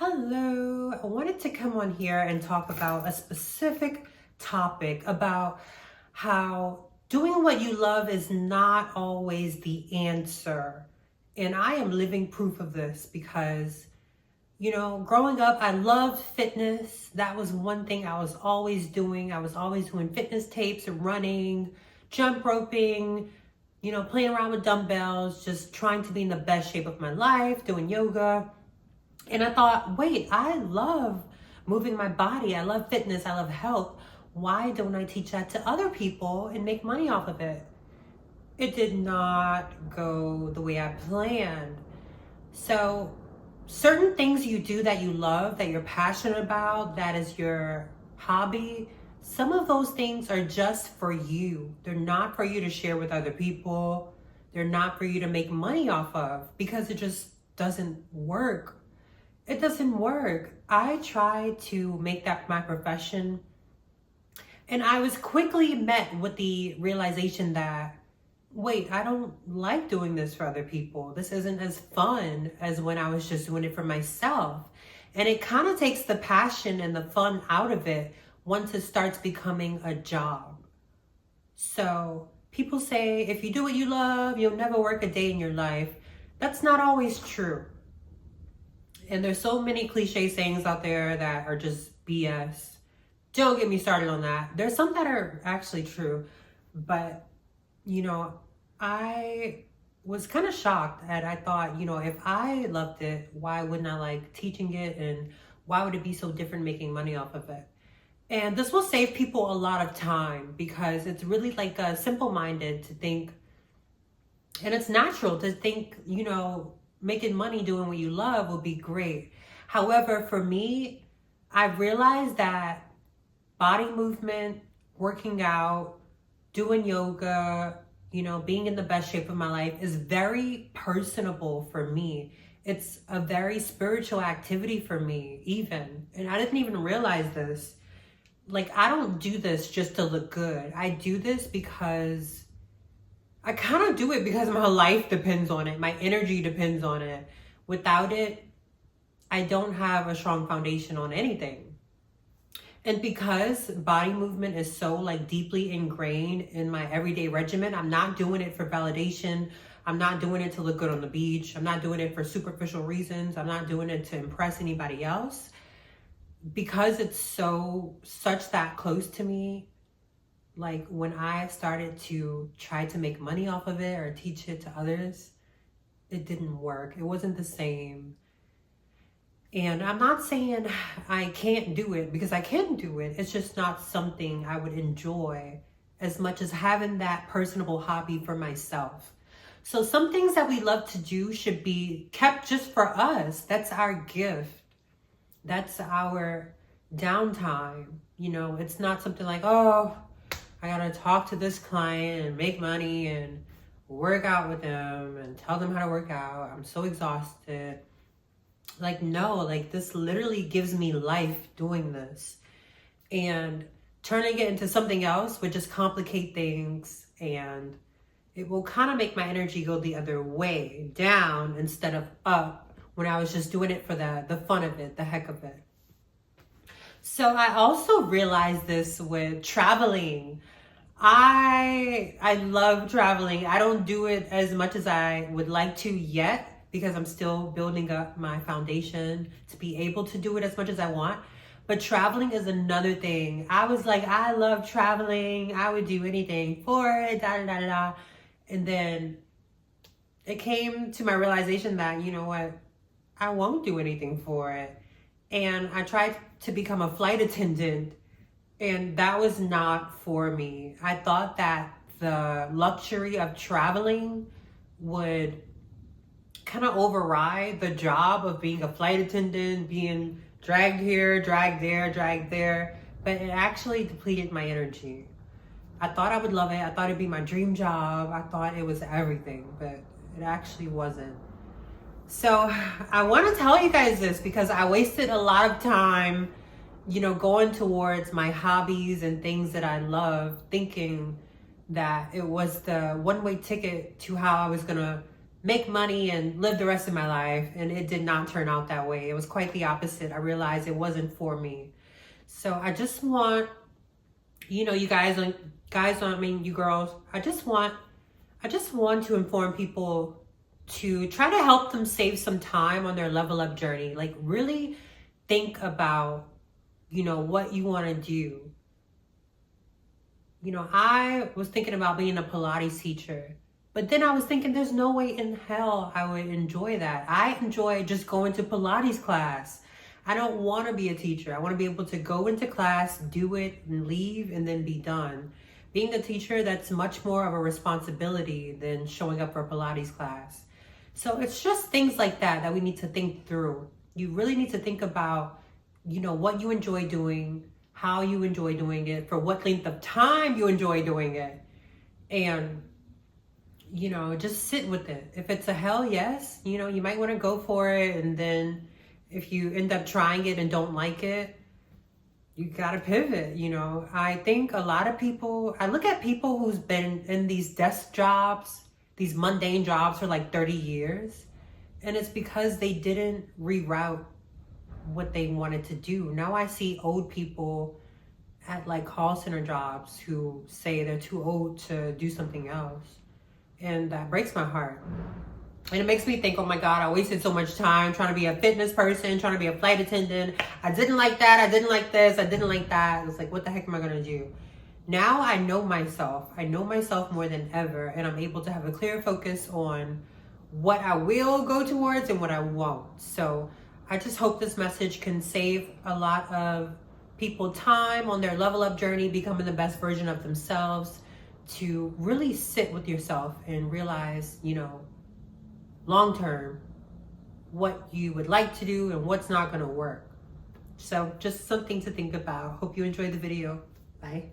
Hello, I wanted to come on here and talk about a specific topic about how doing what you love is not always the answer. And I am living proof of this because, growing up, I loved fitness. That was one thing I was always doing. I was always doing fitness tapes, running, jump roping, playing around with dumbbells, just trying to be in the best shape of my life, doing yoga. And I thought, wait, I love moving my body. I love fitness. I love health. Why don't I teach that to other people and make money off of it? It did not go the way I planned. So, certain things you do that you love, that you're passionate about, that is your hobby, some of those things are just for you. They're not for you to share with other people. They're not for you to make money off of because it just doesn't work. It doesn't work. I tried to make that my profession, and I was quickly met with the realization that, wait, I don't like doing this for other people. This isn't as fun as when I was just doing it for myself. And it kind of takes the passion and the fun out of it once it starts becoming a job. So people say, if you do what you love, you'll never work a day in your life. That's not always true. And there's so many cliche sayings out there that are just BS. Don't get me started on that. There's some that are actually true, but I was kind of shocked that I thought, if I loved it, why wouldn't I like teaching it, and why would it be so different making money off of it? And this will save people a lot of time because it's really like simple-minded to think, and it's natural to think, making money doing what you love will be great. However, for me, I've realized that body movement, working out, doing yoga, being in the best shape of my life is very personable for me. It's a very spiritual activity for me, even. And I didn't even realize this. Like, I don't do this just to look good. I do this because I kind of do it because my life depends on it. My energy depends on it. Without it, I don't have a strong foundation on anything. And because body movement is so like deeply ingrained in my everyday regimen, I'm not doing it for validation. I'm not doing it to look good on the beach. I'm not doing it for superficial reasons. I'm not doing it to impress anybody else. Because it's such that close to me, like when I started to try to make money off of it or teach it to others, it didn't work. It wasn't the same. And I'm not saying I can't do it, because I can do it. It's just not something I would enjoy as much as having that personable hobby for myself. So some things that we love to do should be kept just for us. That's our gift. That's our downtime. It's not something like, oh, I gotta talk to this client and make money and work out with them and tell them how to work out. I'm so exhausted. Like, no, like this literally gives me life doing this. And turning it into something else would just complicate things, and it will kind of make my energy go the other way, down instead of up, when I was just doing it for the fun of it, the heck of it. So I also realized this with traveling. I love traveling. I don't do it as much as I would like to yet, because I'm still building up my foundation to be able to do it as much as I want. But traveling is another thing. I was like, I love traveling. I would do anything for it, da da da da. And then it came to my realization that, you know what, I won't do anything for it. And I tried to become a flight attendant, and that was not for me. I thought that the luxury of traveling would kind of override the job of being a flight attendant, being dragged here, dragged there, dragged there. But it actually depleted my energy. I thought I would love it. I thought it'd be my dream job. I thought it was everything, but it actually wasn't. So I want to tell you guys this because I wasted a lot of time, going towards my hobbies and things that I love, thinking that it was the one-way ticket to how I was going to make money and live the rest of my life. And it did not turn out that way. It was quite the opposite. I realized it wasn't for me. So I just want, you know, you you girls, I just want to inform people to try to help them save some time on their level up journey. Like, really think about, you know, what you want to do. You know, I was thinking about being a Pilates teacher, but then I was thinking there's no way in hell I would enjoy that. I enjoy just going to Pilates class. I don't want to be a teacher. I want to be able to go into class, do it, and leave, and then be done. Being a teacher, that's much more of a responsibility than showing up for a Pilates class. So it's just things like that we need to think through. You really need to think about, you know, what you enjoy doing, how you enjoy doing it, for what length of time you enjoy doing it. And, you know, just sit with it. If it's a hell yes, you know, you might want to go for it. And then if you end up trying it and don't like it, you gotta pivot. You know, I think a lot of people, I look at people who's been in these desk jobs, these mundane jobs for like 30 years, and it's because they didn't reroute what they wanted to do. Now I see old people at like call center jobs who say they're too old to do something else, and that breaks my heart. And it makes me think, oh my God, I wasted so much time trying to be a fitness person, trying to be a flight attendant. I didn't like that. I didn't like this. I didn't like that. It's like, what the heck am I going to do? Now I know myself. I know myself more than ever. And I'm able to have a clear focus on what I will go towards and what I won't. So I just hope this message can save a lot of people time on their level up journey, becoming the best version of themselves, to really sit with yourself and realize, you know, long term, what you would like to do and what's not going to work. So just something to think about. Hope you enjoyed the video. Bye.